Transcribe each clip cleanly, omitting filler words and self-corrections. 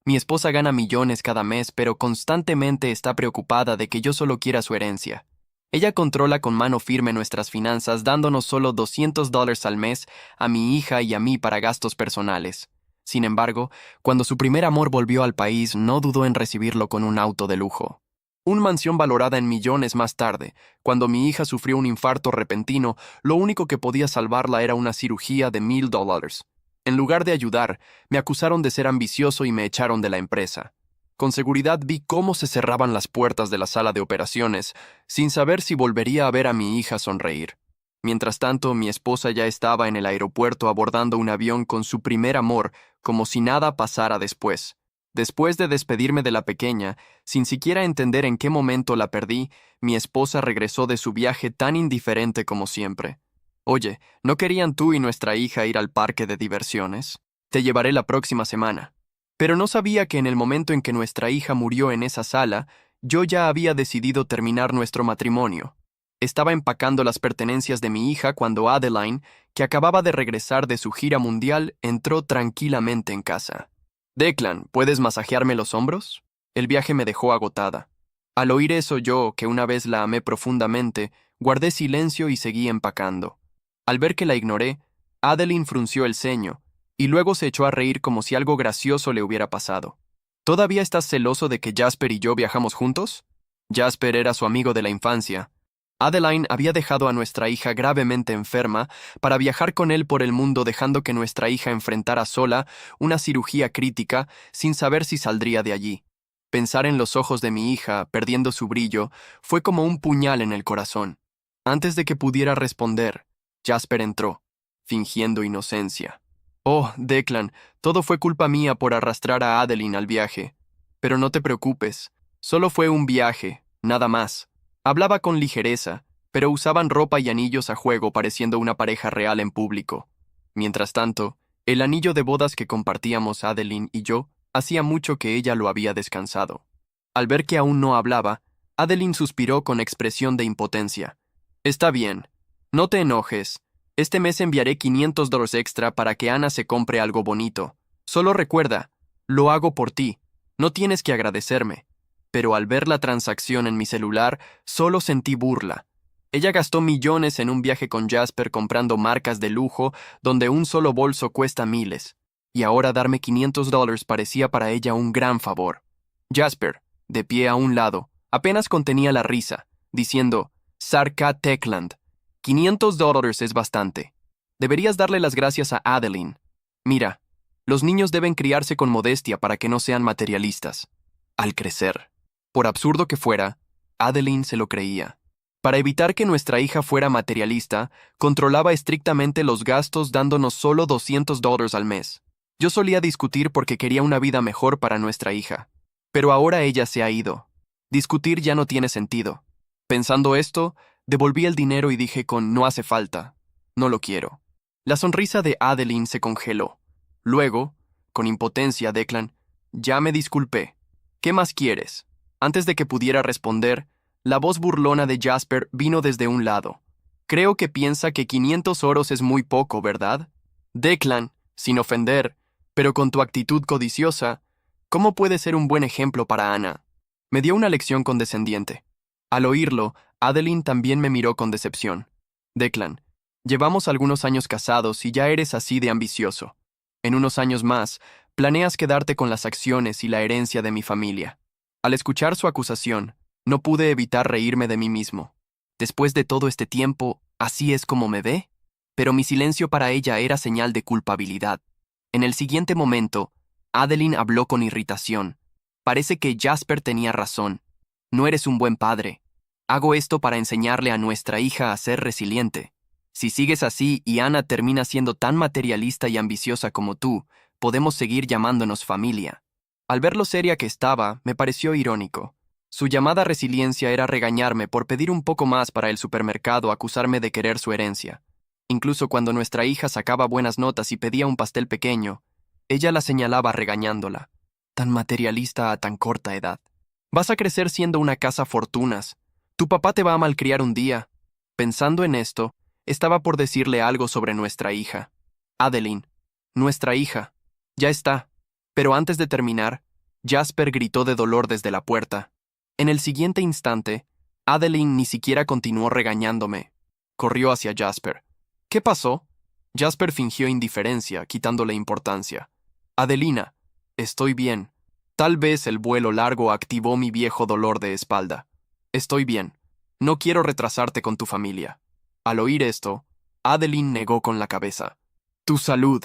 Mi esposa gana millones cada mes, pero constantemente está preocupada de que yo solo quiera su herencia. Ella controla con mano firme nuestras finanzas, dándonos solo $200 al mes a mi hija y a mí para gastos personales. Sin embargo, cuando su primer amor volvió al país, no dudó en recibirlo con un auto de lujo. Una mansión valorada en millones más tarde, cuando mi hija sufrió un infarto repentino, lo único que podía salvarla era una cirugía de $1,000. En lugar de ayudar, me acusaron de ser ambicioso y me echaron de la empresa. Con seguridad vi cómo se cerraban las puertas de la sala de operaciones, sin saber si volvería a ver a mi hija sonreír. Mientras tanto, mi esposa ya estaba en el aeropuerto abordando un avión con su primer amor, como si nada pasara después. Después de despedirme de la pequeña, sin siquiera entender en qué momento la perdí, mi esposa regresó de su viaje tan indiferente como siempre. Oye, ¿no querían tú y nuestra hija ir al parque de diversiones? Te llevaré la próxima semana. Pero no sabía que en el momento en que nuestra hija murió en esa sala, yo ya había decidido terminar nuestro matrimonio. Estaba empacando las pertenencias de mi hija cuando Adeline, que acababa de regresar de su gira mundial, entró tranquilamente en casa. Declan, ¿puedes masajearme los hombros? El viaje me dejó agotada. Al oír eso yo, que una vez la amé profundamente, guardé silencio y seguí empacando. Al ver que la ignoré, Adeline frunció el ceño, y luego se echó a reír como si algo gracioso le hubiera pasado. ¿Todavía estás celoso de que Jasper y yo viajamos juntos? Jasper era su amigo de la infancia. Adeline había dejado a nuestra hija gravemente enferma para viajar con él por el mundo, dejando que nuestra hija enfrentara sola una cirugía crítica sin saber si saldría de allí. Pensar en los ojos de mi hija, perdiendo su brillo, fue como un puñal en el corazón. Antes de que pudiera responder, Jasper entró, fingiendo inocencia. Oh, Declan, todo fue culpa mía por arrastrar a Adeline al viaje. Pero no te preocupes, solo fue un viaje, nada más. Hablaba con ligereza, pero usaban ropa y anillos a juego pareciendo una pareja real en público. Mientras tanto, el anillo de bodas que compartíamos Adeline y yo hacía mucho que ella lo había descansado. Al ver que aún no hablaba, Adeline suspiró con expresión de impotencia. Está bien, no te enojes. Este mes enviaré $500 extra para que Ana se compre algo bonito. Solo recuerda, lo hago por ti. No tienes que agradecerme. Pero al ver la transacción en mi celular, solo sentí burla. Ella gastó millones en un viaje con Jasper comprando marcas de lujo donde un solo bolso cuesta miles. Y ahora darme $500 parecía para ella un gran favor. Jasper, de pie a un lado, apenas contenía la risa, diciendo, Sarka Techland, $500 es bastante. Deberías darle las gracias a Adeline. Mira, los niños deben criarse con modestia para que no sean materialistas. Al crecer. Por absurdo que fuera, Adeline se lo creía. Para evitar que nuestra hija fuera materialista, controlaba estrictamente los gastos dándonos solo $200 al mes. Yo solía discutir porque quería una vida mejor para nuestra hija. Pero ahora ella se ha ido. Discutir ya no tiene sentido. Pensando esto, devolví el dinero y dije con no hace falta. No lo quiero. La sonrisa de Adeline se congeló. Luego, con impotencia, Declan, ya me disculpé. ¿Qué más quieres? Antes de que pudiera responder, la voz burlona de Jasper vino desde un lado. Creo que piensa que 500 oros es muy poco, ¿verdad? Declan, sin ofender, pero con tu actitud codiciosa, ¿cómo puede ser un buen ejemplo para Ana? Me dio una lección condescendiente. Al oírlo, Adeline también me miró con decepción. Declan, llevamos algunos años casados y ya eres así de ambicioso. En unos años más, planeas quedarte con las acciones y la herencia de mi familia. Al escuchar su acusación, no pude evitar reírme de mí mismo. Después de todo este tiempo, ¿así es como me ve? Pero mi silencio para ella era señal de culpabilidad. En el siguiente momento, Adeline habló con irritación. Parece que Jasper tenía razón. No eres un buen padre. Hago esto para enseñarle a nuestra hija a ser resiliente. Si sigues así y Ana termina siendo tan materialista y ambiciosa como tú, podemos seguir llamándonos familia. Al ver lo seria que estaba, me pareció irónico. Su llamada resiliencia era regañarme por pedir un poco más para el supermercado, acusarme de querer su herencia. Incluso cuando nuestra hija sacaba buenas notas y pedía un pastel pequeño, ella la señalaba regañándola. Tan materialista a tan corta edad. Vas a crecer siendo una cazafortunas. Tu papá te va a malcriar un día. Pensando en esto, estaba por decirle algo sobre nuestra hija. Adeline, nuestra hija. Ya está. Pero antes de terminar, Jasper gritó de dolor desde la puerta. En el siguiente instante, Adeline ni siquiera continuó regañándome. Corrió hacia Jasper. ¿Qué pasó? Jasper fingió indiferencia, quitándole importancia. Adelina, estoy bien. Tal vez el vuelo largo activó mi viejo dolor de espalda. Estoy bien. No quiero retrasarte con tu familia. Al oír esto, Adeline negó con la cabeza. Tu salud.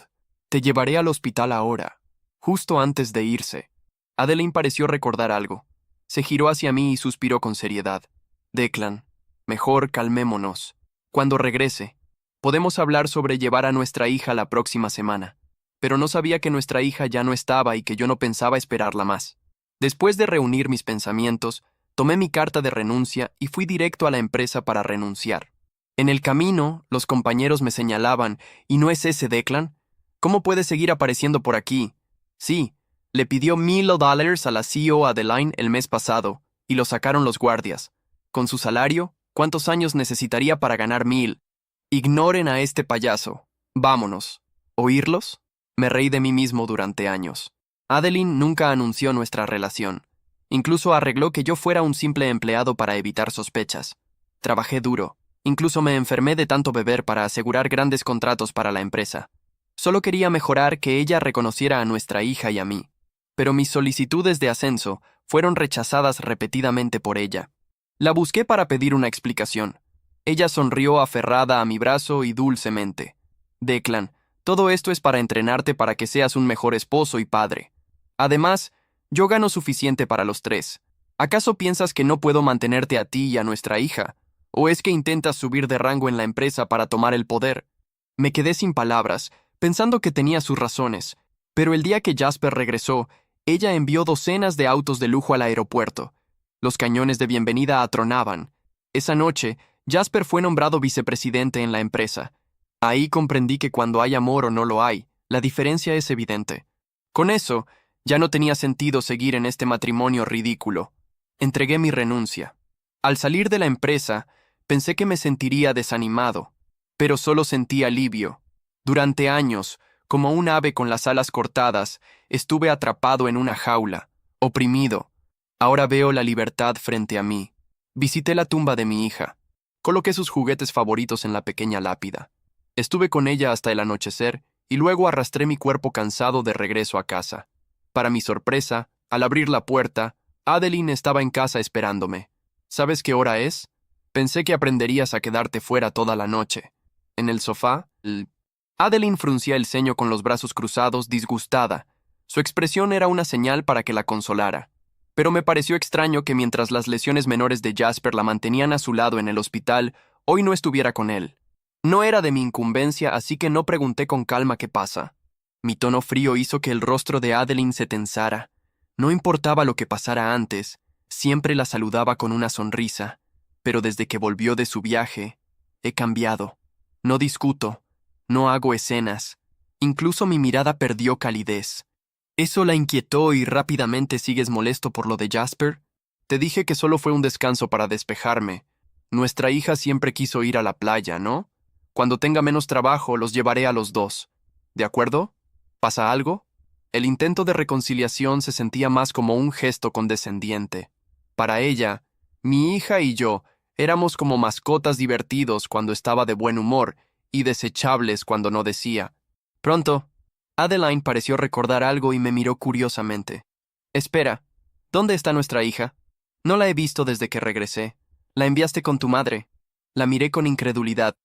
Te llevaré al hospital ahora. Justo antes de irse. Adeline pareció recordar algo. Se giró hacia mí y suspiró con seriedad. Declan, mejor calmémonos. Cuando regrese, podemos hablar sobre llevar a nuestra hija la próxima semana. Pero no sabía que nuestra hija ya no estaba y que yo no pensaba esperarla más. Después de reunir mis pensamientos, tomé mi carta de renuncia y fui directo a la empresa para renunciar. En el camino, los compañeros me señalaban, ¿y no es ese Declan? ¿Cómo puede seguir apareciendo por aquí? Sí, le pidió $1,000 a la CEO Adeline el mes pasado, y lo sacaron los guardias. Con su salario, ¿cuántos años necesitaría para ganar 1,000? Ignoren a este payaso. Vámonos. ¿Oírlos? Me reí de mí mismo durante años. Adeline nunca anunció nuestra relación. Incluso arregló que yo fuera un simple empleado para evitar sospechas. Trabajé duro. Incluso me enfermé de tanto beber para asegurar grandes contratos para la empresa. Solo quería mejorar que ella reconociera a nuestra hija y a mí. Pero mis solicitudes de ascenso fueron rechazadas repetidamente por ella. La busqué para pedir una explicación. Ella sonrió aferrada a mi brazo y dulcemente. Declan, todo esto es para entrenarte para que seas un mejor esposo y padre. Además, yo gano suficiente para los tres. ¿Acaso piensas que no puedo mantenerte a ti y a nuestra hija? ¿O es que intentas subir de rango en la empresa para tomar el poder? Me quedé sin palabras, pensando que tenía sus razones, pero el día que Jasper regresó, ella envió docenas de autos de lujo al aeropuerto. Los cañones de bienvenida atronaban. Esa noche, Jasper fue nombrado vicepresidente en la empresa. Ahí comprendí que cuando hay amor o no lo hay, la diferencia es evidente. Con eso, ya no tenía sentido seguir en este matrimonio ridículo. Entregué mi renuncia. Al salir de la empresa, pensé que me sentiría desanimado, pero solo sentí alivio. Durante años, como un ave con las alas cortadas, estuve atrapado en una jaula, oprimido. Ahora veo la libertad frente a mí. Visité la tumba de mi hija. Coloqué sus juguetes favoritos en la pequeña lápida. Estuve con ella hasta el anochecer y luego arrastré mi cuerpo cansado de regreso a casa. Para mi sorpresa, al abrir la puerta, Adeline estaba en casa esperándome. ¿Sabes qué hora es? Pensé que aprenderías a quedarte fuera toda la noche. En el sofá, Adeline fruncía el ceño con los brazos cruzados, disgustada. Su expresión era una señal para que la consolara. Pero me pareció extraño que mientras las lesiones menores de Jasper la mantenían a su lado en el hospital, hoy no estuviera con él. No era de mi incumbencia, así que no pregunté con calma qué pasa. Mi tono frío hizo que el rostro de Adeline se tensara. No importaba lo que pasara antes, siempre la saludaba con una sonrisa. Pero desde que volvió de su viaje, he cambiado. No discuto, no hago escenas. Incluso mi mirada perdió calidez. ¿Eso la inquietó y rápidamente sigues molesto por lo de Jasper? Te dije que solo fue un descanso para despejarme. Nuestra hija siempre quiso ir a la playa, ¿no? Cuando tenga menos trabajo, los llevaré a los dos. ¿De acuerdo? ¿Pasa algo? El intento de reconciliación se sentía más como un gesto condescendiente. Para ella, mi hija y yo éramos como mascotas divertidos cuando estaba de buen humor y desechables cuando no decía. Pronto, Adeline pareció recordar algo y me miró curiosamente. Espera, ¿dónde está nuestra hija? No la he visto desde que regresé. La enviaste con tu madre. La miré con incredulidad.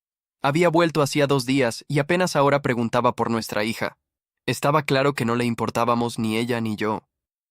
Había vuelto hacía 2 días y apenas ahora preguntaba por nuestra hija. Estaba claro que no le importábamos ni ella ni yo.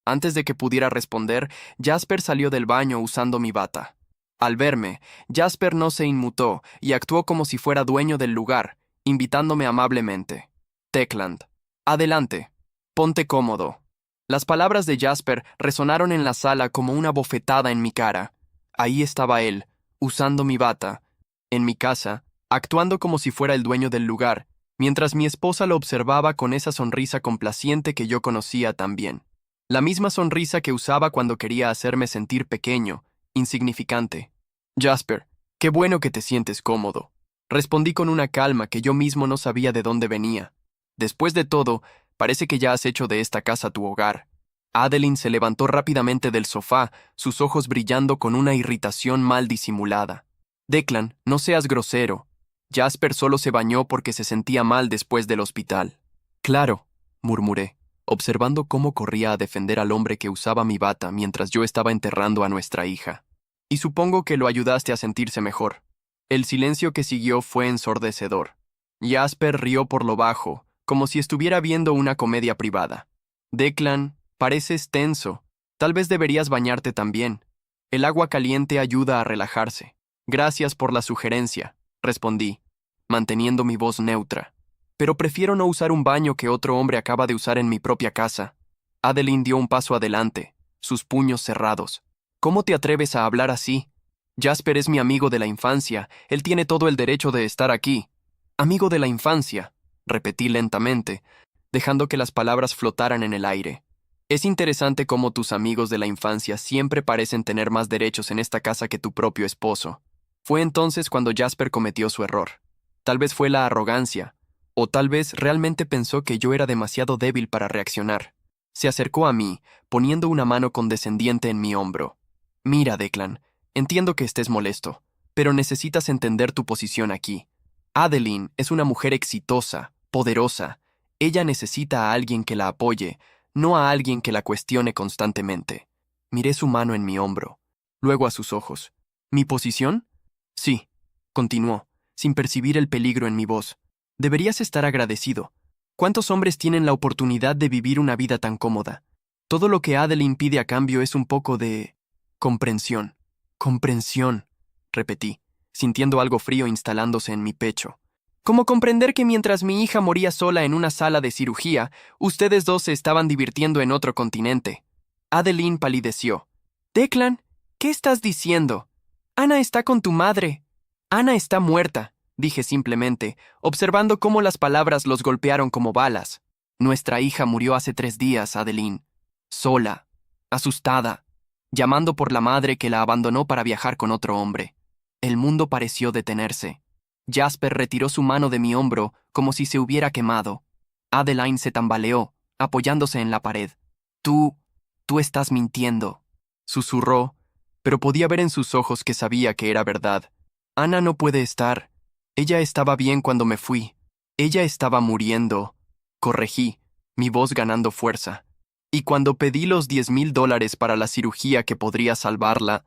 Antes de que pudiera responder, Jasper salió del baño usando mi bata. Al verme, Jasper no se inmutó y actuó como si fuera dueño del lugar, invitándome amablemente. Techland. Adelante. Ponte cómodo. Las palabras de Jasper resonaron en la sala como una bofetada en mi cara. Ahí estaba él, usando mi bata, en mi casa, actuando como si fuera el dueño del lugar, mientras mi esposa lo observaba con esa sonrisa complaciente que yo conocía tan bien. La misma sonrisa que usaba cuando quería hacerme sentir pequeño, insignificante. Jasper, qué bueno que te sientes cómodo. Respondí con una calma que yo mismo no sabía de dónde venía. Después de todo, parece que ya has hecho de esta casa tu hogar. Adeline se levantó rápidamente del sofá, sus ojos brillando con una irritación mal disimulada. Declan, no seas grosero. Jasper solo se bañó porque se sentía mal después del hospital. Claro, murmuré, observando cómo corría a defender al hombre que usaba mi bata mientras yo estaba enterrando a nuestra hija. Y supongo que lo ayudaste a sentirse mejor. El silencio que siguió fue ensordecedor. Jasper rió por lo bajo, como si estuviera viendo una comedia privada. Declan, pareces tenso. Tal vez deberías bañarte también. El agua caliente ayuda a relajarse. Gracias por la sugerencia, respondí, manteniendo mi voz neutra. Pero prefiero no usar un baño que otro hombre acaba de usar en mi propia casa. Adeline dio un paso adelante, sus puños cerrados. ¿Cómo te atreves a hablar así? Jasper es mi amigo de la infancia, él tiene todo el derecho de estar aquí. Amigo de la infancia, repetí lentamente, dejando que las palabras flotaran en el aire. Es interesante cómo tus amigos de la infancia siempre parecen tener más derechos en esta casa que tu propio esposo. Fue entonces cuando Jasper cometió su error. Tal vez fue la arrogancia, o tal vez realmente pensó que yo era demasiado débil para reaccionar. Se acercó a mí, poniendo una mano condescendiente en mi hombro. Mira, Declan, entiendo que estés molesto, pero necesitas entender tu posición aquí. Adeline es una mujer exitosa, poderosa. Ella necesita a alguien que la apoye, no a alguien que la cuestione constantemente. Miré su mano en mi hombro, luego a sus ojos. ¿Mi posición? Sí, continuó, sin percibir el peligro en mi voz. Deberías estar agradecido. ¿Cuántos hombres tienen la oportunidad de vivir una vida tan cómoda? Todo lo que Adeline pide a cambio es un poco de comprensión. Comprensión, repetí, sintiendo algo frío instalándose en mi pecho. Como comprender que mientras mi hija moría sola en una sala de cirugía, ustedes dos se estaban divirtiendo en otro continente. Adeline palideció. Declan, ¿qué estás diciendo? Ana está con tu madre. Ana está muerta, dije simplemente, observando cómo las palabras los golpearon como balas. Nuestra hija murió hace 3 días, Adeline. Sola, asustada, llamando por la madre que la abandonó para viajar con otro hombre. El mundo pareció detenerse. Jasper retiró su mano de mi hombro como si se hubiera quemado. Adeline se tambaleó, apoyándose en la pared. Tú estás mintiendo, susurró, pero podía ver en sus ojos que sabía que era verdad. Ana no puede estar. Ella estaba bien cuando me fui. Ella estaba muriendo. Corregí, mi voz ganando fuerza. Y cuando pedí los $10,000 para la cirugía que podría salvarla,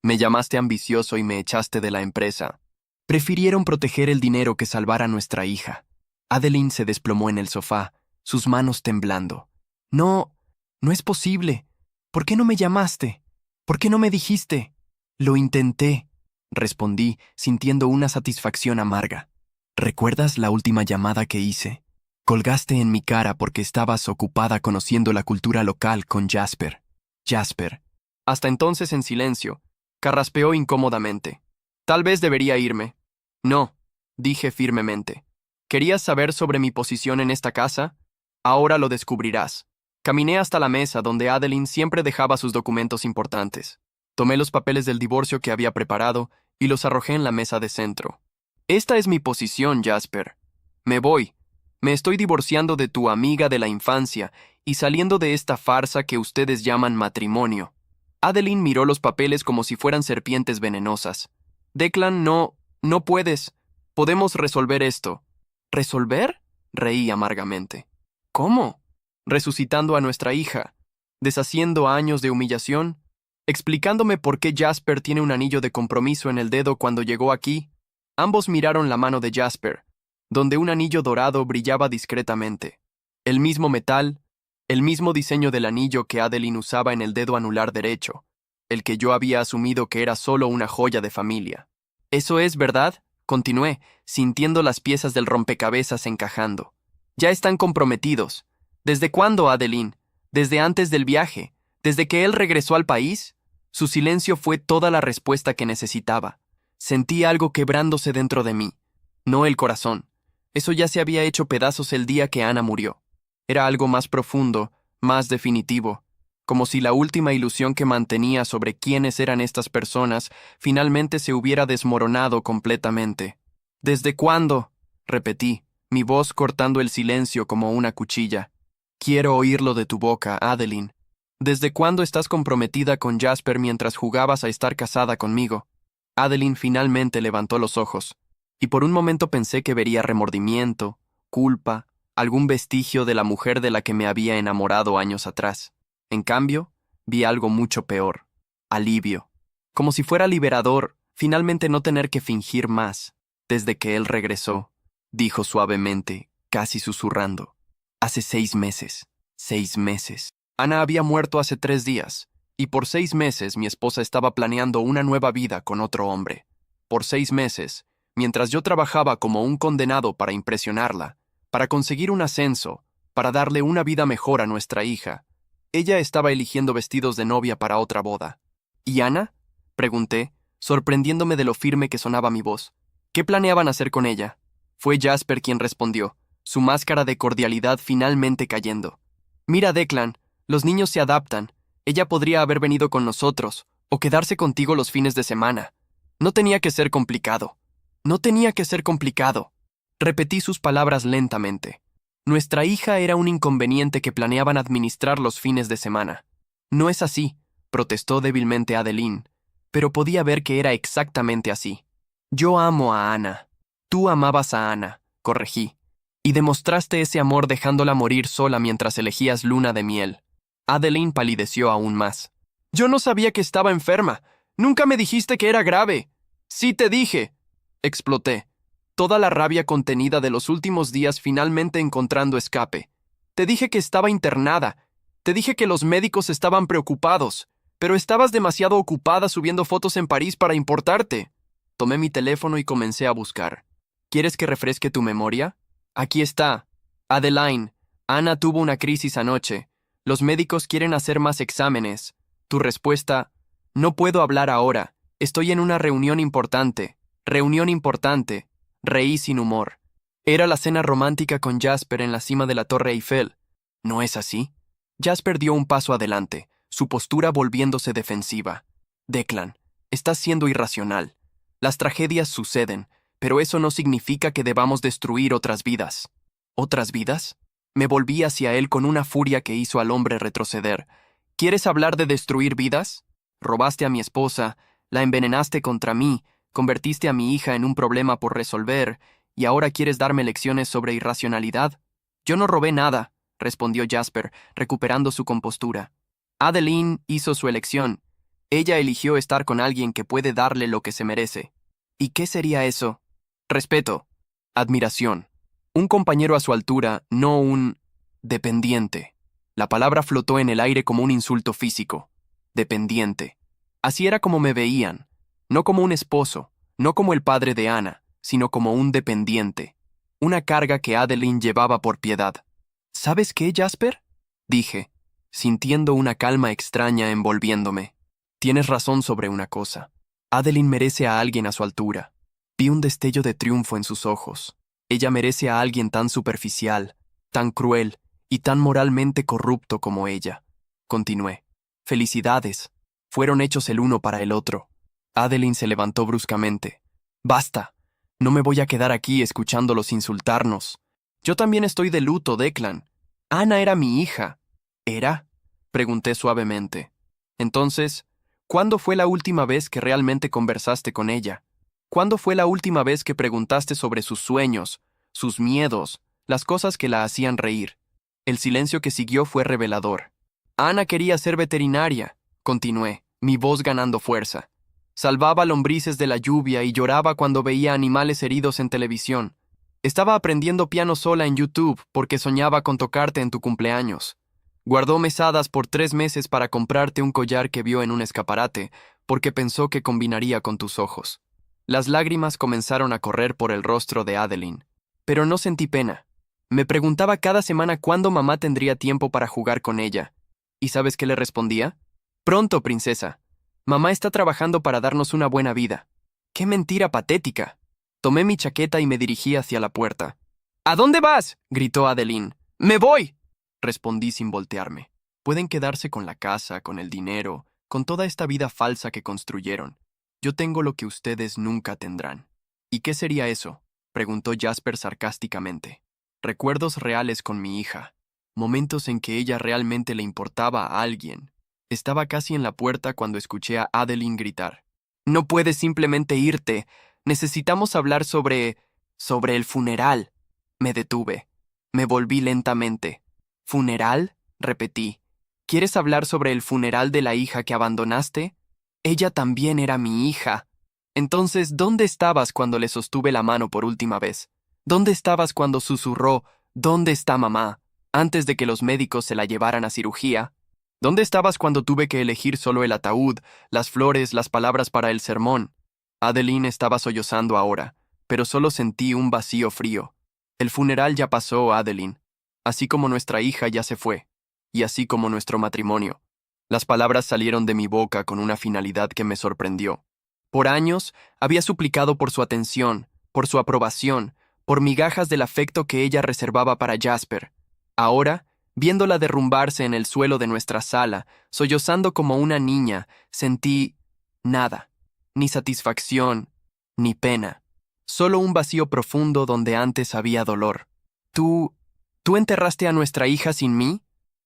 me llamaste ambicioso y me echaste de la empresa. Prefirieron proteger el dinero que salvar a nuestra hija. Adeline se desplomó en el sofá, sus manos temblando. No, no es posible. ¿Por qué no me llamaste? ¿Por qué no me dijiste? Lo intenté, respondí, sintiendo una satisfacción amarga. ¿Recuerdas la última llamada que hice? Colgaste en mi cara porque estabas ocupada conociendo la cultura local con Jasper. Jasper. Hasta entonces en silencio, carraspeó incómodamente. Tal vez debería irme. No, dije firmemente. ¿Querías saber sobre mi posición en esta casa? Ahora lo descubrirás. Caminé hasta la mesa donde Adeline siempre dejaba sus documentos importantes. Tomé los papeles del divorcio que había preparado y los arrojé en la mesa de centro. Esta es mi posición, Jasper. Me voy. Me estoy divorciando de tu amiga de la infancia y saliendo de esta farsa que ustedes llaman matrimonio. Adeline miró los papeles como si fueran serpientes venenosas. Declan, no puedes. Podemos resolver esto. ¿Resolver? Reí amargamente. ¿Cómo? Resucitando a nuestra hija, deshaciendo años de humillación, explicándome por qué Jasper tiene un anillo de compromiso en el dedo cuando llegó aquí. Ambos miraron la mano de Jasper, donde un anillo dorado brillaba discretamente. El mismo metal, el mismo diseño del anillo que Adeline usaba en el dedo anular derecho, el que yo había asumido que era solo una joya de familia. ¿Eso es verdad? Continué, sintiendo las piezas del rompecabezas encajando. Ya están comprometidos. ¿Desde cuándo, Adeline? ¿Desde antes del viaje? ¿Desde que él regresó al país? Su silencio fue toda la respuesta que necesitaba. Sentí algo quebrándose dentro de mí. No el corazón. Eso ya se había hecho pedazos el día que Ana murió. Era algo más profundo, más definitivo, como si la última ilusión que mantenía sobre quiénes eran estas personas finalmente se hubiera desmoronado completamente. ¿Desde cuándo? Repetí, mi voz cortando el silencio como una cuchilla. Quiero oírlo de tu boca, Adeline. ¿Desde cuándo estás comprometida con Jasper mientras jugabas a estar casada conmigo? Adeline finalmente levantó los ojos, y por un momento pensé que vería remordimiento, culpa, algún vestigio de la mujer de la que me había enamorado años atrás. En cambio, vi algo mucho peor: alivio. Como si fuera liberador, finalmente no tener que fingir más. Desde que él regresó, dijo suavemente, casi susurrando. Hace 6 meses. 6 meses. Ana había muerto hace 3 días, y por 6 meses mi esposa estaba planeando una nueva vida con otro hombre. Por 6 meses, mientras yo trabajaba como un condenado para impresionarla, para conseguir un ascenso, para darle una vida mejor a nuestra hija, ella estaba eligiendo vestidos de novia para otra boda. ¿Y Ana? Pregunté, sorprendiéndome de lo firme que sonaba mi voz. ¿Qué planeaban hacer con ella? Fue Jasper quien respondió, su máscara de cordialidad finalmente cayendo. Mira, Declan, los niños se adaptan. Ella podría haber venido con nosotros, o quedarse contigo los fines de semana. No tenía que ser complicado. No tenía que ser complicado. Repetí sus palabras lentamente. Nuestra hija era un inconveniente que planeaban administrar los fines de semana. No es así, protestó débilmente Adeline, pero podía ver que era exactamente así. Yo amo a Ana. Tú amabas a Ana, corregí, y demostraste ese amor dejándola morir sola mientras elegías luna de miel. Adeline palideció aún más. Yo no sabía que estaba enferma. Nunca me dijiste que era grave. Sí te dije. Exploté, toda la rabia contenida de los últimos días finalmente encontrando escape. Te dije que estaba internada. Te dije que los médicos estaban preocupados, pero estabas demasiado ocupada subiendo fotos en París para importarte. Tomé mi teléfono y comencé a buscar. ¿Quieres que refresque tu memoria? Aquí está. Adeline, Ana tuvo una crisis anoche. Los médicos quieren hacer más exámenes. Tu respuesta: no puedo hablar ahora. Estoy en una reunión importante. Reunión importante. Reí sin humor. Era la cena romántica con Jasper en la cima de la Torre Eiffel. ¿No es así? Jasper dio un paso adelante, su postura volviéndose defensiva. Declan, estás siendo irracional. Las tragedias suceden, pero eso no significa que debamos destruir otras vidas. ¿Otras vidas? Me volví hacia él con una furia que hizo al hombre retroceder. ¿Quieres hablar de destruir vidas? Robaste a mi esposa, la envenenaste contra mí, convertiste a mi hija en un problema por resolver, y ahora quieres darme lecciones sobre irracionalidad. Yo no robé nada, respondió Jasper, recuperando su compostura. Adeline hizo su elección. Ella eligió estar con alguien que puede darle lo que se merece. ¿Y qué sería eso? Respeto. Admiración. Un compañero a su altura, no un dependiente. La palabra flotó en el aire como un insulto físico. Dependiente. Así era como me veían. No como un esposo, no como el padre de Ana, sino como un dependiente. Una carga que Adeline llevaba por piedad. ¿Sabes qué, Jasper? Dije, sintiendo una calma extraña envolviéndome. Tienes razón sobre una cosa. Adeline merece a alguien a su altura. Vi un destello de triunfo en sus ojos. Ella merece a alguien tan superficial, tan cruel y tan moralmente corrupto como ella. Continué. Felicidades. Fueron hechos el uno para el otro. Adeline se levantó bruscamente. Basta. No me voy a quedar aquí escuchándolos insultarnos. Yo también estoy de luto, Declan. Ana era mi hija. ¿Era? Pregunté suavemente. Entonces, ¿cuándo fue la última vez que realmente conversaste con ella? ¿Cuándo fue la última vez que preguntaste sobre sus sueños, sus miedos, las cosas que la hacían reír? El silencio que siguió fue revelador. Ana quería ser veterinaria, continué, mi voz ganando fuerza. Salvaba lombrices de la lluvia y lloraba cuando veía animales heridos en televisión. Estaba aprendiendo piano sola en YouTube porque soñaba con tocarte en tu cumpleaños. Guardó mesadas por 3 meses para comprarte un collar que vio en un escaparate, porque pensó que combinaría con tus ojos. Las lágrimas comenzaron a correr por el rostro de Adeline, pero no sentí pena. Me preguntaba cada semana cuándo mamá tendría tiempo para jugar con ella. ¿Y sabes qué le respondía? Pronto, princesa. Mamá está trabajando para darnos una buena vida. ¡Qué mentira patética! Tomé mi chaqueta y me dirigí hacia la puerta. ¿A dónde vas?, gritó Adeline. ¡Me voy!, respondí sin voltearme. Pueden quedarse con la casa, con el dinero, con toda esta vida falsa que construyeron. Yo tengo lo que ustedes nunca tendrán. ¿Y qué sería eso?, preguntó Jasper sarcásticamente. Recuerdos reales con mi hija. Momentos en que ella realmente le importaba a alguien. Estaba casi en la puerta cuando escuché a Adeline gritar. No puedes simplemente irte. Necesitamos hablar sobre el funeral. Me detuve. Me volví lentamente. ¿Funeral? Repetí. ¿Quieres hablar sobre el funeral de la hija que abandonaste? Ella también era mi hija. Entonces, ¿dónde estabas cuando le sostuve la mano por última vez? ¿Dónde estabas cuando susurró, ¿dónde está mamá? Antes de que los médicos se la llevaran a cirugía. ¿Dónde estabas cuando tuve que elegir solo el ataúd, las flores, las palabras para el sermón? Adeline estaba sollozando ahora, pero solo sentí un vacío frío. El funeral ya pasó, Adeline, así como nuestra hija ya se fue, y así como nuestro matrimonio. Las palabras salieron de mi boca con una finalidad que me sorprendió. Por años había suplicado por su atención, por su aprobación, por migajas del afecto que ella reservaba para Jasper. Ahora, viéndola derrumbarse en el suelo de nuestra sala, sollozando como una niña, sentí nada, ni satisfacción, ni pena, solo un vacío profundo donde antes había dolor. ¿Tú enterraste a nuestra hija sin mí?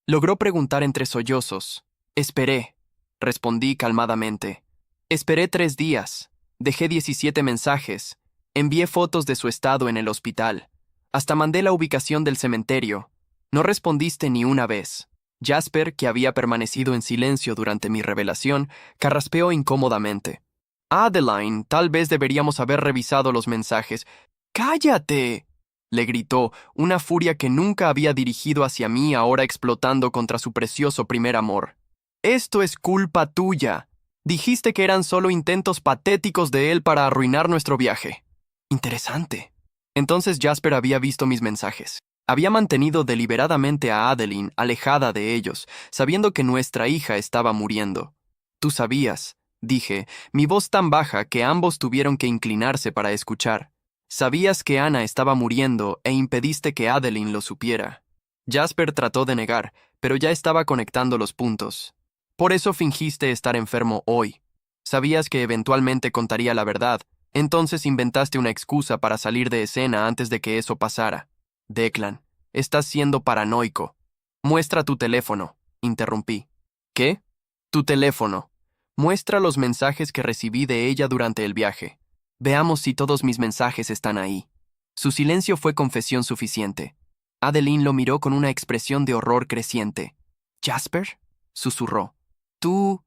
Logró preguntar entre sollozos. Esperé, respondí calmadamente. Esperé 3 días, dejé 17 mensajes, envié fotos de su estado en el hospital, hasta mandé la ubicación del cementerio. No respondiste ni una vez. Jasper, que había permanecido en silencio durante mi revelación, carraspeó incómodamente. Adeline, tal vez deberíamos haber revisado los mensajes. ¡Cállate!, le gritó, una furia que nunca había dirigido hacia mí ahora explotando contra su precioso primer amor. Esto es culpa tuya. Dijiste que eran solo intentos patéticos de él para arruinar nuestro viaje. Interesante. Entonces Jasper había visto mis mensajes. Había mantenido deliberadamente a Adeline alejada de ellos, sabiendo que nuestra hija estaba muriendo. Tú sabías, dije, mi voz tan baja que ambos tuvieron que inclinarse para escuchar. Sabías que Anna estaba muriendo e impediste que Adeline lo supiera. Jasper trató de negar, pero ya estaba conectando los puntos. Por eso fingiste estar enfermo hoy. Sabías que eventualmente contaría la verdad, entonces inventaste una excusa para salir de escena antes de que eso pasara. Declan, estás siendo paranoico. Muestra tu teléfono, interrumpí. ¿Qué? Tu teléfono. Muestra los mensajes que recibí de ella durante el viaje. Veamos si todos mis mensajes están ahí. Su silencio fue confesión suficiente. Adeline lo miró con una expresión de horror creciente. ¿Jasper?, susurró. ¿Tú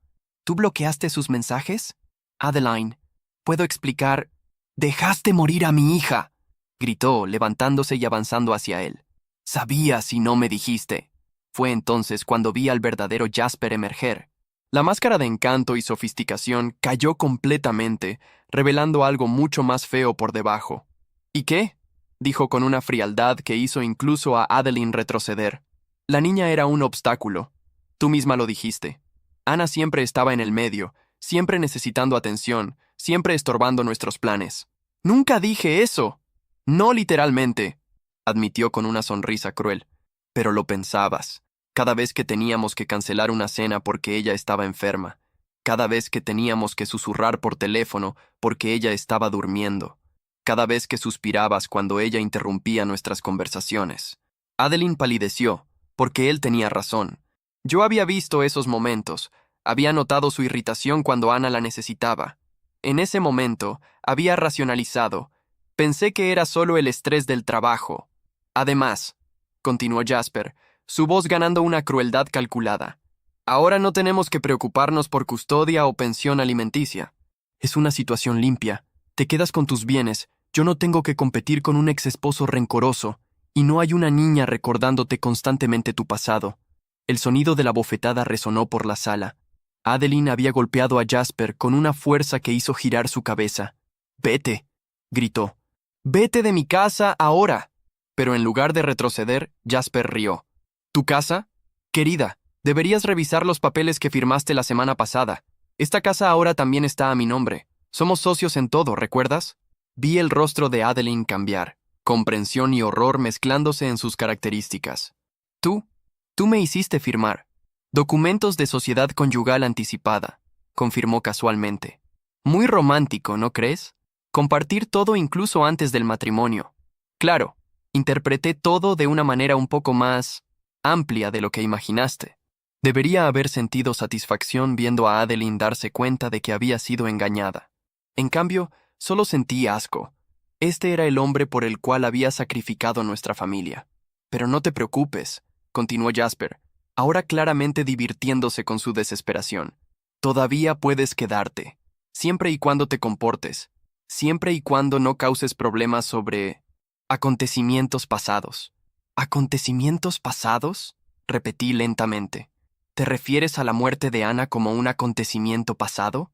bloqueaste sus mensajes? Adeline, ¿puedo explicar? ¡Dejaste morir a mi hija!, gritó, levantándose y avanzando hacia él. Sabías y no me dijiste. Fue entonces cuando vi al verdadero Jasper emerger. La máscara de encanto y sofisticación cayó completamente, revelando algo mucho más feo por debajo. ¿Y qué?, dijo con una frialdad que hizo incluso a Adeline retroceder. La niña era un obstáculo. Tú misma lo dijiste. Anna siempre estaba en el medio, siempre necesitando atención, siempre estorbando nuestros planes. ¡Nunca dije eso! No literalmente, admitió con una sonrisa cruel. Pero lo pensabas. Cada vez que teníamos que cancelar una cena porque ella estaba enferma. Cada vez que teníamos que susurrar por teléfono porque ella estaba durmiendo. Cada vez que suspirabas cuando ella interrumpía nuestras conversaciones. Adeline palideció, porque él tenía razón. Yo había visto esos momentos, había notado su irritación cuando Anna la necesitaba. En ese momento, había racionalizado. Pensé que era solo el estrés del trabajo. Además, continuó Jasper, su voz ganando una crueldad calculada. Ahora no tenemos que preocuparnos por custodia o pensión alimenticia. Es una situación limpia. Te quedas con tus bienes. Yo no tengo que competir con un ex esposo rencoroso. Y no hay una niña recordándote constantemente tu pasado. El sonido de la bofetada resonó por la sala. Adeline había golpeado a Jasper con una fuerza que hizo girar su cabeza. «Vete», gritó. «Vete de mi casa ahora». Pero en lugar de retroceder, Jasper rió. ¿Tu casa? Querida, deberías revisar los papeles que firmaste la semana pasada. Esta casa ahora también está a mi nombre. Somos socios en todo, ¿recuerdas? Vi el rostro de Adeline cambiar, comprensión y horror mezclándose en sus características. Tú me hiciste firmar. Documentos de sociedad conyugal anticipada, confirmó casualmente. Muy romántico, ¿no crees? Compartir todo incluso antes del matrimonio. Claro, interpreté todo de una manera un poco más amplia de lo que imaginaste. Debería haber sentido satisfacción viendo a Adeline darse cuenta de que había sido engañada. En cambio, solo sentí asco. Este era el hombre por el cual había sacrificado nuestra familia. Pero no te preocupes, continuó Jasper, ahora claramente divirtiéndose con su desesperación. Todavía puedes quedarte, siempre y cuando te comportes, siempre y cuando no causes problemas sobre acontecimientos pasados. ¿Acontecimientos pasados? Repetí lentamente. ¿Te refieres a la muerte de Ana como un acontecimiento pasado?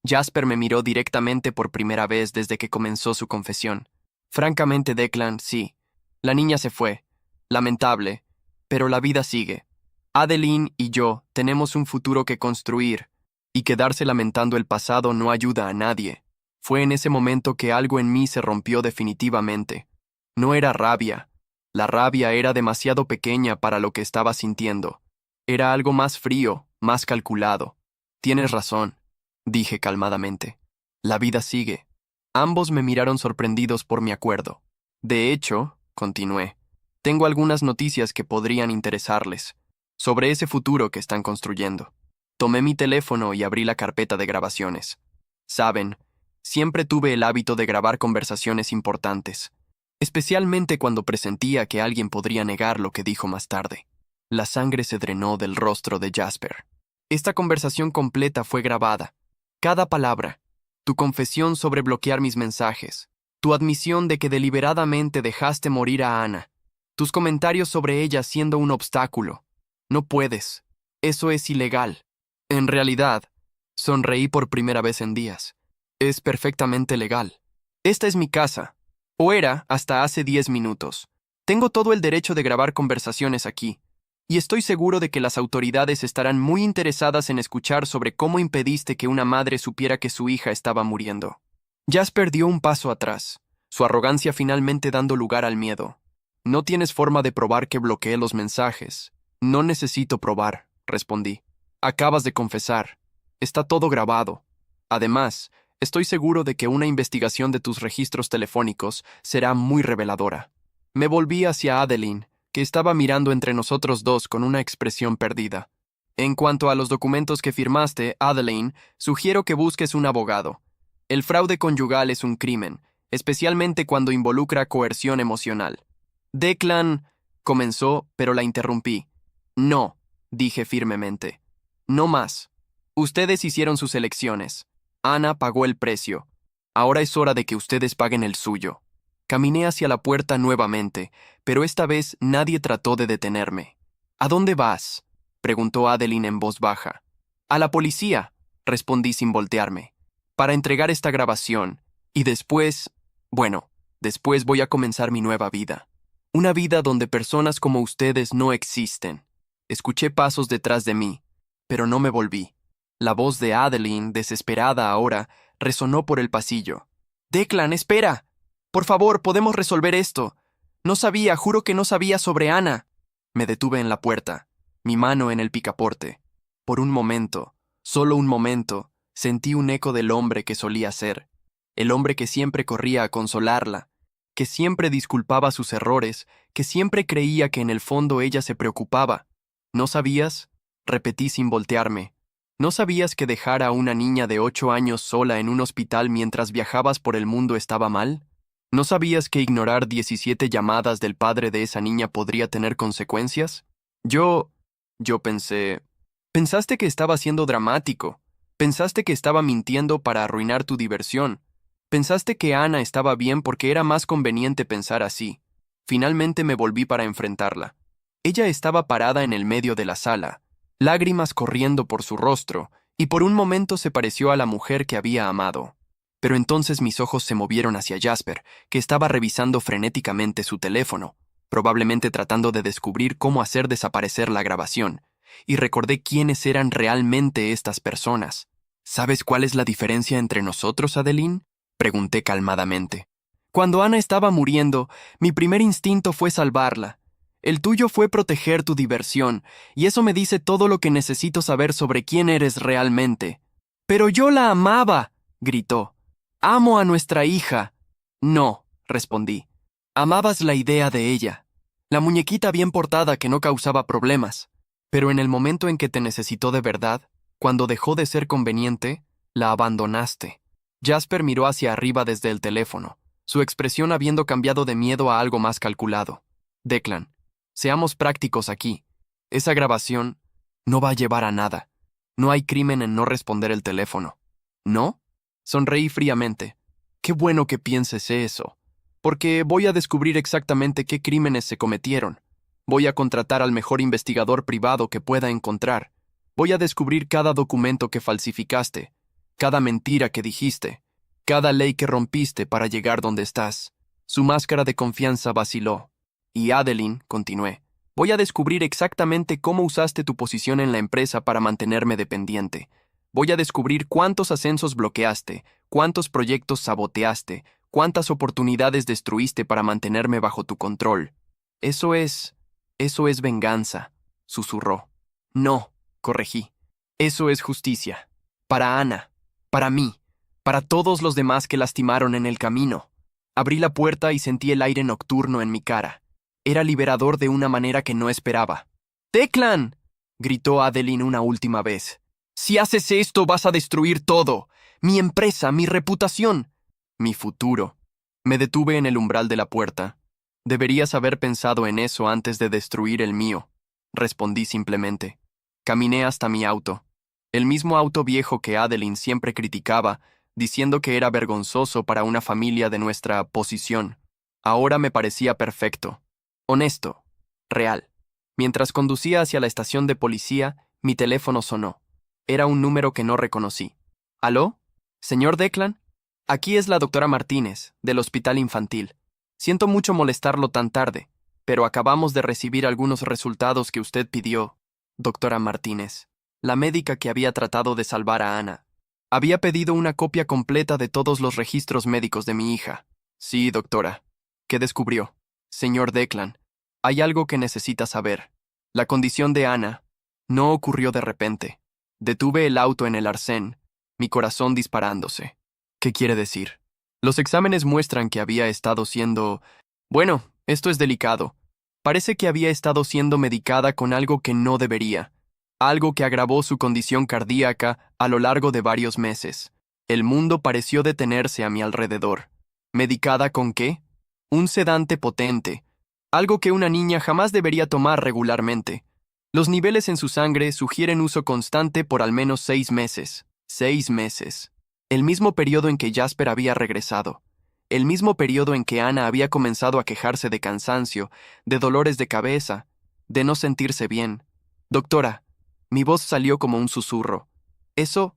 Jasper me miró directamente por primera vez desde que comenzó su confesión. Francamente, Declan, sí. La niña se fue. Lamentable, pero la vida sigue. Adeline y yo tenemos un futuro que construir, y quedarse lamentando el pasado no ayuda a nadie. Fue en ese momento que algo en mí se rompió definitivamente. No era rabia. La rabia era demasiado pequeña para lo que estaba sintiendo. Era algo más frío, más calculado. Tienes razón, dije calmadamente. La vida sigue. Ambos me miraron sorprendidos por mi acuerdo. De hecho, continué, tengo algunas noticias que podrían interesarles sobre ese futuro que están construyendo. Tomé mi teléfono y abrí la carpeta de grabaciones. Saben, siempre tuve el hábito de grabar conversaciones importantes, especialmente cuando presentía que alguien podría negar lo que dijo más tarde. La sangre se drenó del rostro de Jasper. Esta conversación completa fue grabada. Cada palabra. Tu confesión sobre bloquear mis mensajes. Tu admisión de que deliberadamente dejaste morir a Ana. Tus comentarios sobre ella siendo un obstáculo. No puedes. Eso es ilegal. En realidad, sonreí por primera vez en días. Es perfectamente legal. Esta es mi casa. O era hasta hace 10 minutos. Tengo todo el derecho de grabar conversaciones aquí. Y estoy seguro de que las autoridades estarán muy interesadas en escuchar sobre cómo impediste que una madre supiera que su hija estaba muriendo. Jasper dio un paso atrás, su arrogancia finalmente dando lugar al miedo. No tienes forma de probar que bloqueé los mensajes. No necesito probar, respondí. Acabas de confesar. Está todo grabado. Además, estoy seguro de que una investigación de tus registros telefónicos será muy reveladora. Me volví hacia Adeline, que estaba mirando entre nosotros dos con una expresión perdida. En cuanto a los documentos que firmaste, Adeline, sugiero que busques un abogado. El fraude conyugal es un crimen, especialmente cuando involucra coerción emocional. Declan comenzó, pero la interrumpí. No, dije firmemente. No más. Ustedes hicieron sus elecciones. Ana pagó el precio. Ahora es hora de que ustedes paguen el suyo. Caminé hacia la puerta nuevamente, pero esta vez nadie trató de detenerme. ¿A dónde vas?, preguntó Adeline en voz baja. A la policía, respondí sin voltearme, para entregar esta grabación, y después, después voy a comenzar mi nueva vida. Una vida donde personas como ustedes no existen. Escuché pasos detrás de mí, pero no me volví. La voz de Adeline, desesperada ahora, resonó por el pasillo. «Declan, espera. Por favor, podemos resolver esto. No sabía, juro que no sabía sobre Ana». Me detuve en la puerta, mi mano en el picaporte. Por un momento, solo un momento, sentí un eco del hombre que solía ser. El hombre que siempre corría a consolarla, que siempre disculpaba sus errores, que siempre creía que en el fondo ella se preocupaba. ¿No sabías?, repetí sin voltearme. ¿No sabías que dejar a una niña de 8 años sola en un hospital mientras viajabas por el mundo estaba mal? ¿No sabías que ignorar 17 llamadas del padre de esa niña podría tener consecuencias? Yo pensé, pensaste que estaba siendo dramático, pensaste que estaba mintiendo para arruinar tu diversión, pensaste que Ana estaba bien porque era más conveniente pensar así. Finalmente me volví para enfrentarla. Ella estaba parada en el medio de la sala, lágrimas corriendo por su rostro, y por un momento se pareció a la mujer que había amado. Pero entonces mis ojos se movieron hacia Jasper, que estaba revisando frenéticamente su teléfono, probablemente tratando de descubrir cómo hacer desaparecer la grabación, y recordé quiénes eran realmente estas personas. ¿Sabes cuál es la diferencia entre nosotros, Adeline?, pregunté calmadamente. Cuando Ana estaba muriendo, mi primer instinto fue salvarla. El tuyo fue proteger tu diversión, y eso me dice todo lo que necesito saber sobre quién eres realmente. «¡Pero yo la amaba!», gritó. «Amo a nuestra hija». «No», respondí. «Amabas la idea de ella, la muñequita bien portada que no causaba problemas. Pero en el momento en que te necesitó de verdad, cuando dejó de ser conveniente, la abandonaste. Jasper miró hacia arriba desde el teléfono, su expresión habiendo cambiado de miedo a algo más calculado. Declan, seamos prácticos aquí. Esa grabación no va a llevar a nada. No hay crimen en no responder el teléfono. ¿No? Sonreí fríamente. Qué bueno que pienses eso, porque voy a descubrir exactamente qué crímenes se cometieron. Voy a contratar al mejor investigador privado que pueda encontrar. Voy a descubrir cada documento que falsificaste, cada mentira que dijiste, cada ley que rompiste para llegar donde estás. Su máscara de confianza vaciló. Y Adeline, continué, voy a descubrir exactamente cómo usaste tu posición en la empresa para mantenerme dependiente. Voy a descubrir cuántos ascensos bloqueaste, cuántos proyectos saboteaste, cuántas oportunidades destruiste para mantenerme bajo tu control. Eso es venganza, susurró. No, corregí. Eso es justicia. Para Ana, para mí, para todos los demás que lastimaron en el camino. Abrí la puerta y sentí el aire nocturno en mi cara. Era liberador de una manera que no esperaba. ¡Declan!, gritó Adeline una última vez. Si haces esto vas a destruir todo. Mi empresa, mi reputación, mi futuro. Me detuve en el umbral de la puerta. Deberías haber pensado en eso antes de destruir el mío, respondí simplemente. Caminé hasta mi auto. El mismo auto viejo que Adeline siempre criticaba, diciendo que era vergonzoso para una familia de nuestra posición. Ahora me parecía perfecto. Honesto. Real. Mientras conducía hacia la estación de policía, mi teléfono sonó. Era un número que no reconocí. ¿Aló? ¿Señor Declan? Aquí es la doctora Martínez, del Hospital Infantil. Siento mucho molestarlo tan tarde, pero acabamos de recibir algunos resultados que usted pidió, doctora Martínez, la médica que había tratado de salvar a Ana. Había pedido una copia completa de todos los registros médicos de mi hija. Sí, doctora. ¿Qué descubrió? Señor Declan, hay algo que necesita saber. La condición de Ana no ocurrió de repente. Detuve el auto en el arcén, mi corazón disparándose. ¿Qué quiere decir? Los exámenes muestran que había estado siendo... Bueno, esto es delicado. Parece que había estado siendo medicada con algo que no debería. Algo que agravó su condición cardíaca a lo largo de varios meses. El mundo pareció detenerse a mi alrededor. ¿Medicada con qué? Un sedante potente. Algo que una niña jamás debería tomar regularmente. Los niveles en su sangre sugieren uso constante por al menos 6 meses. 6 meses. El mismo periodo en que Jasper había regresado. El mismo periodo en que Ana había comenzado a quejarse de cansancio, de dolores de cabeza, de no sentirse bien. Doctora, mi voz salió como un susurro. ¿Eso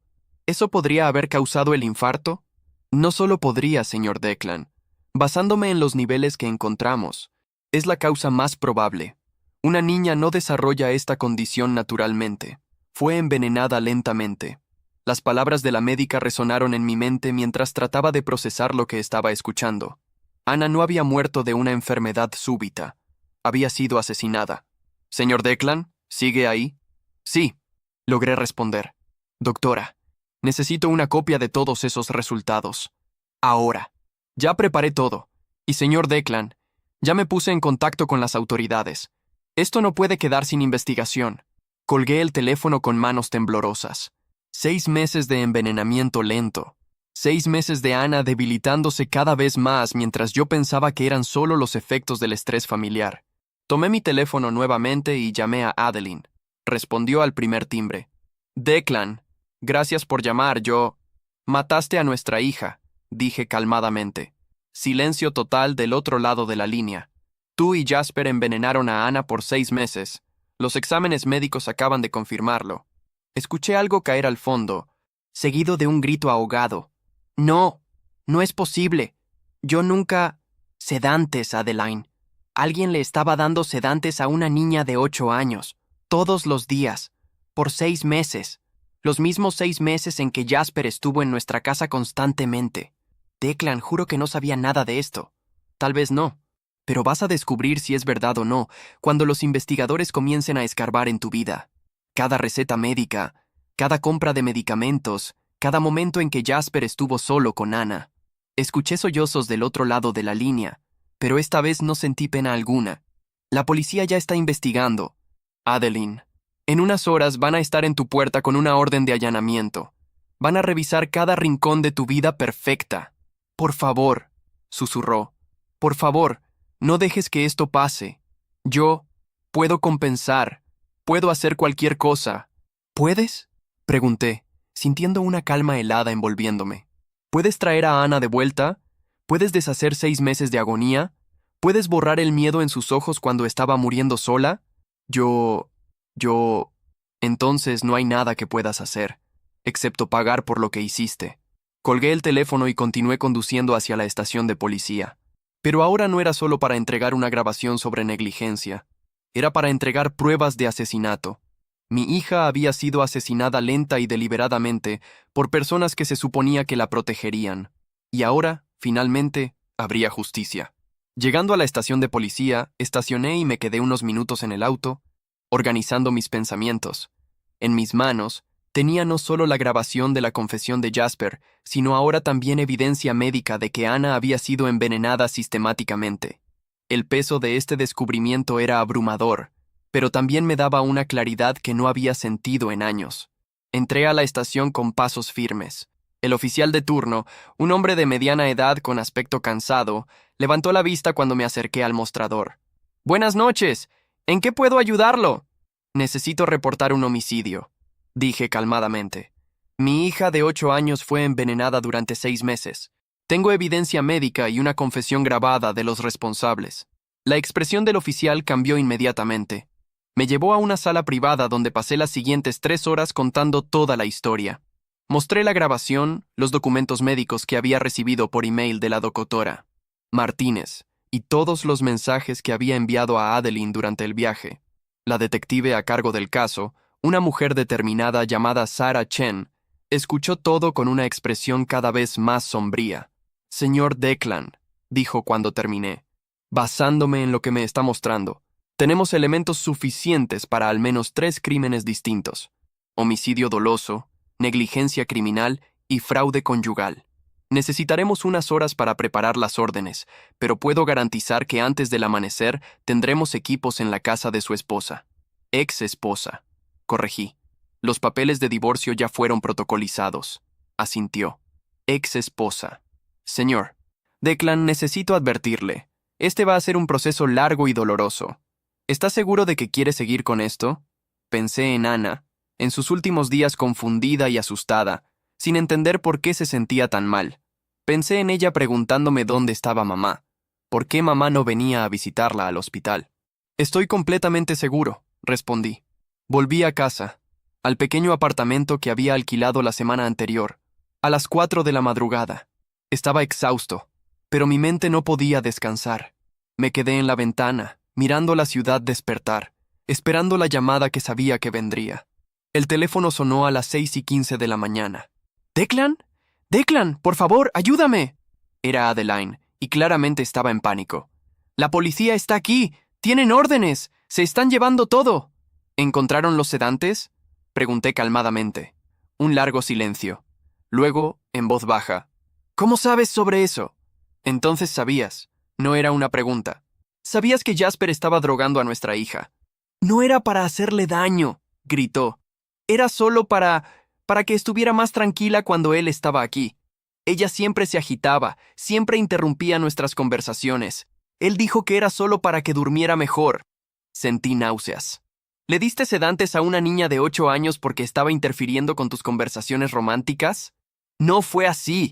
podría haber causado el infarto? No solo podría, señor Declan. Basándome en los niveles que encontramos, es la causa más probable. Una niña no desarrolla esta condición naturalmente. Fue envenenada lentamente. Las palabras de la médica resonaron en mi mente mientras trataba de procesar lo que estaba escuchando. Ana no había muerto de una enfermedad súbita. Había sido asesinada. ¿Señor Declan? ¿Sigue ahí? Sí, logré responder. Doctora, necesito una copia de todos esos resultados. Ahora. Ya preparé todo. Y señor Declan, ya me puse en contacto con las autoridades. Esto no puede quedar sin investigación. Colgué el teléfono con manos temblorosas. 6 meses de envenenamiento lento. 6 meses de Ana debilitándose cada vez más mientras yo pensaba que eran solo los efectos del estrés familiar. Tomé mi teléfono nuevamente y llamé a Adeline. Respondió al primer timbre. Declan, gracias por llamar, yo... Mataste a nuestra hija, dije calmadamente. Silencio total del otro lado de la línea. Tú y Jasper envenenaron a Ana por 6 meses. Los exámenes médicos acaban de confirmarlo. Escuché algo caer al fondo, seguido de un grito ahogado. No, no es posible. Yo nunca... Sedantes, Adeline. Alguien le estaba dando sedantes a una niña de 8 años, todos los días, por 6 meses. Los mismos 6 meses en que Jasper estuvo en nuestra casa constantemente. Declan, juro que no sabía nada de esto. Tal vez no, pero vas a descubrir si es verdad o no cuando los investigadores comiencen a escarbar en tu vida. Cada receta médica, cada compra de medicamentos, cada momento en que Jasper estuvo solo con Ana. Escuché sollozos del otro lado de la línea, pero esta vez no sentí pena alguna. La policía ya está investigando. Adeline, En unas horas van a estar en tu puerta con una orden de allanamiento. Van a revisar cada rincón de tu vida perfecta. Por favor, susurró. Por favor, no dejes que esto pase. Yo puedo compensar. Puedo hacer cualquier cosa. ¿Puedes? Pregunté, sintiendo una calma helada envolviéndome. ¿Puedes traer a Ana de vuelta? ¿Puedes deshacer 6 meses de agonía? ¿Puedes borrar el miedo en sus ojos cuando estaba muriendo sola? Yo... Entonces no hay nada que puedas hacer, excepto pagar por lo que hiciste. Colgué el teléfono y continué conduciendo hacia la estación de policía. Pero ahora no era solo para entregar una grabación sobre negligencia. Era para entregar pruebas de asesinato. Mi hija había sido asesinada lenta y deliberadamente por personas que se suponía que la protegerían. Y ahora, finalmente, habría justicia. Llegando a la estación de policía, estacioné y me quedé unos minutos en el auto, organizando mis pensamientos. En mis manos, tenía no solo la grabación de la confesión de Jasper, sino ahora también evidencia médica de que Ana había sido envenenada sistemáticamente. El peso de este descubrimiento era abrumador, pero también me daba una claridad que no había sentido en años. Entré a la estación con pasos firmes. El oficial de turno, un hombre de mediana edad con aspecto cansado, levantó la vista cuando me acerqué al mostrador. «Buenas noches. ¿En qué puedo ayudarlo?» «Necesito reportar un homicidio», dije calmadamente. «Mi hija de 8 años fue envenenada durante 6 meses. Tengo evidencia médica y una confesión grabada de los responsables». La expresión del oficial cambió inmediatamente. Me llevó a una sala privada donde pasé las siguientes 3 horas contando toda la historia. Mostré la grabación, los documentos médicos que había recibido por email de la doctora Martínez y todos los mensajes que había enviado a Adeline durante el viaje. La detective a cargo del caso, una mujer determinada llamada Sarah Chen, escuchó todo con una expresión cada vez más sombría. «Señor Declan», dijo cuando terminé, «basándome en lo que me está mostrando, tenemos elementos suficientes para al menos 3 crímenes distintos: homicidio doloso, negligencia criminal y fraude conyugal. Necesitaremos unas horas para preparar las órdenes, pero puedo garantizar que antes del amanecer tendremos equipos en la casa de su esposa». «Ex esposa», corregí. «Los papeles de divorcio ya fueron protocolizados», asintió. «Ex esposa». «Señor Declan, necesito advertirle. Este va a ser un proceso largo y doloroso. ¿Está seguro de que quiere seguir con esto?» Pensé en Ana, en sus últimos días confundida y asustada, sin entender por qué se sentía tan mal. Pensé en ella preguntándome dónde estaba mamá. ¿Por qué mamá no venía a visitarla al hospital? «Estoy completamente seguro», respondí. Volví a casa, al pequeño apartamento que había alquilado la semana anterior, a las 4 de la madrugada. Estaba exhausto, pero mi mente no podía descansar. Me quedé en la ventana, mirando la ciudad despertar, esperando la llamada que sabía que vendría. El teléfono sonó a las 6:15 de la mañana. «¿Declan? Declan, por favor, ayúdame». Era Adeline, y claramente estaba en pánico. «La policía está aquí. Tienen órdenes. Se están llevando todo». «¿Encontraron los sedantes?», pregunté calmadamente. Un largo silencio. Luego, en voz baja: «¿Cómo sabes sobre eso?» «Entonces sabías». No era una pregunta. «Sabías que Jasper estaba drogando a nuestra hija». «No era para hacerle daño», gritó. «Era solo para que estuviera más tranquila cuando él estaba aquí. Ella siempre se agitaba, siempre interrumpía nuestras conversaciones. Él dijo que era solo para que durmiera mejor». Sentí náuseas. «¿Le diste sedantes a una niña de 8 años porque estaba interfiriendo con tus conversaciones románticas?» «No fue así.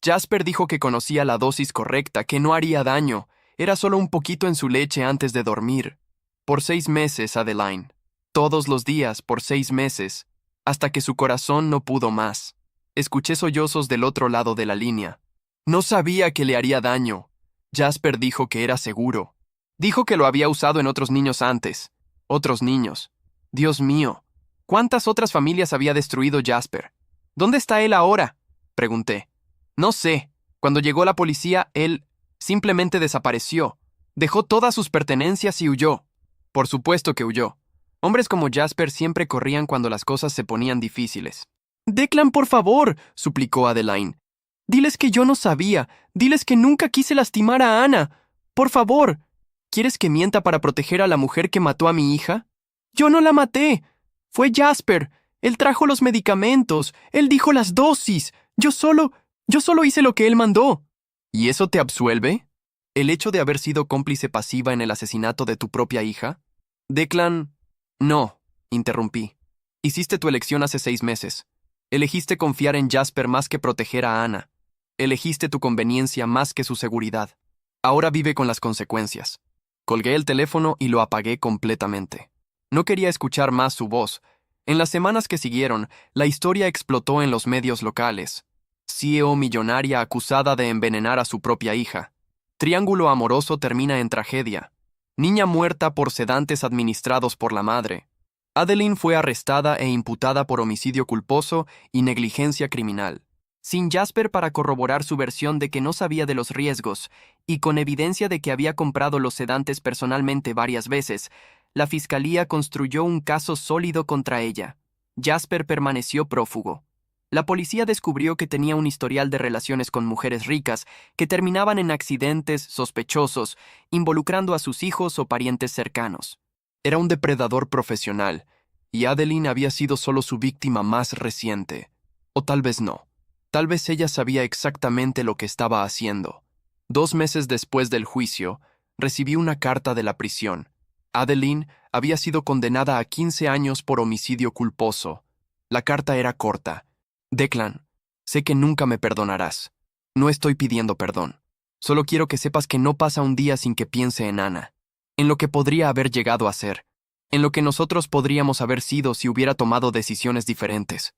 Jasper dijo que conocía la dosis correcta, que no haría daño. Era solo un poquito en su leche antes de dormir. Por 6 meses, Adeline. Todos los días, por 6 meses. Hasta que su corazón no pudo más». Escuché sollozos del otro lado de la línea. «No sabía que le haría daño. Jasper dijo que era seguro. Dijo que lo había usado en otros niños antes. Otros niños. Dios mío. ¿Cuántas otras familias había destruido Jasper? ¿Dónde está él ahora?», pregunté. «No sé. Cuando llegó la policía, él simplemente desapareció. Dejó todas sus pertenencias y huyó». «Por supuesto que huyó. Hombres como Jasper siempre corrían cuando las cosas se ponían difíciles». «Declan, por favor», suplicó Adeline. «Diles que yo no sabía. Diles que nunca quise lastimar a Ana. Por favor. ¿Quieres que mienta para proteger a la mujer que mató a mi hija?» «Yo no la maté». Fue Jasper. Él trajo los medicamentos. Él dijo las dosis. Yo solo hice lo que él mandó. ¿Y eso te absuelve? ¿El hecho de haber sido cómplice pasiva en el asesinato de tu propia hija? Declan... No, interrumpí. Hiciste tu elección hace 6 meses. Elegiste confiar en Jasper más que proteger a Ana. Elegiste tu conveniencia más que su seguridad. Ahora vive con las consecuencias. Colgué el teléfono y lo apagué completamente. No quería escuchar más su voz. En las semanas que siguieron, la historia explotó en los medios locales. CEO millonaria acusada de envenenar a su propia hija. Triángulo amoroso termina en tragedia. Niña muerta por sedantes administrados por la madre. Adeline fue arrestada e imputada por homicidio culposo y negligencia criminal. Sin Jasper para corroborar su versión de que no sabía de los riesgos, y con evidencia de que había comprado los sedantes personalmente varias veces, la fiscalía construyó un caso sólido contra ella. Jasper permaneció prófugo. La policía descubrió que tenía un historial de relaciones con mujeres ricas que terminaban en accidentes sospechosos, involucrando a sus hijos o parientes cercanos. Era un depredador profesional, y Adeline había sido solo su víctima más reciente. O tal vez no. Tal vez ella sabía exactamente lo que estaba haciendo. 2 meses después del juicio, recibí una carta de la prisión. Adeline había sido condenada a 15 años por homicidio culposo. La carta era corta. Declan, sé que nunca me perdonarás. No estoy pidiendo perdón. Solo quiero que sepas que no pasa un día sin que piense en Ana, en lo que podría haber llegado a ser, en lo que nosotros podríamos haber sido si hubiera tomado decisiones diferentes.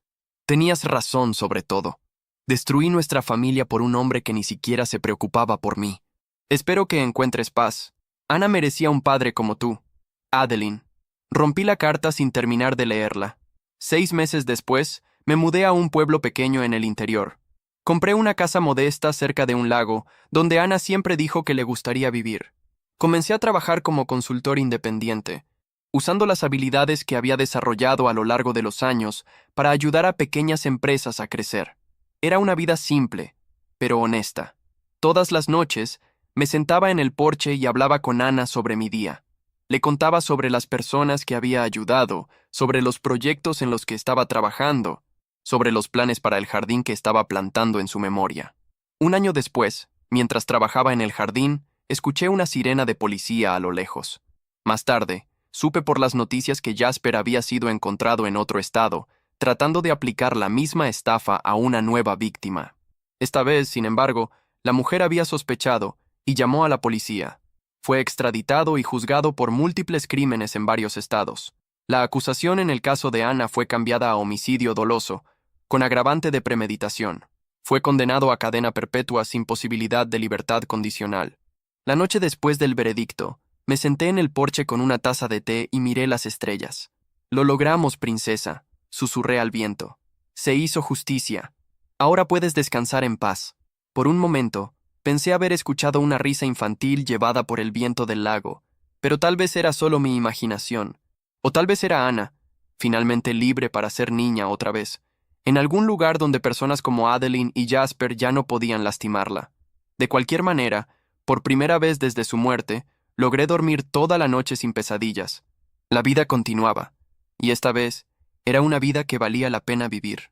Tenías razón sobre todo. Destruí nuestra familia por un hombre que ni siquiera se preocupaba por mí. Espero que encuentres paz. Ana merecía un padre como tú. Adeline. Rompí la carta sin terminar de leerla. 6 meses después, me mudé a un pueblo pequeño en el interior. Compré una casa modesta cerca de un lago, donde Ana siempre dijo que le gustaría vivir. Comencé a trabajar como consultor independiente, usando las habilidades que había desarrollado a lo largo de los años para ayudar a pequeñas empresas a crecer. Era una vida simple, pero honesta. Todas las noches, me sentaba en el porche y hablaba con Ana sobre mi día. Le contaba sobre las personas que había ayudado, sobre los proyectos en los que estaba trabajando, sobre los planes para el jardín que estaba plantando en su memoria. Un año después, mientras trabajaba en el jardín, escuché una sirena de policía a lo lejos. Más tarde, supe por las noticias que Jasper había sido encontrado en otro estado, tratando de aplicar la misma estafa a una nueva víctima. Esta vez, sin embargo, la mujer había sospechado y llamó a la policía. Fue extraditado y juzgado por múltiples crímenes en varios estados. La acusación en el caso de Ana fue cambiada a homicidio doloso, con agravante de premeditación. Fue condenado a cadena perpetua sin posibilidad de libertad condicional. La noche después del veredicto, me senté en el porche con una taza de té y miré las estrellas. «Lo logramos, princesa», susurré al viento. «Se hizo justicia. Ahora puedes descansar en paz». Por un momento, pensé haber escuchado una risa infantil llevada por el viento del lago, pero tal vez era solo mi imaginación. O tal vez era Ana, finalmente libre para ser niña otra vez, en algún lugar donde personas como Adeline y Jasper ya no podían lastimarla. De cualquier manera, por primera vez desde su muerte, logré dormir toda la noche sin pesadillas. La vida continuaba, y esta vez era una vida que valía la pena vivir.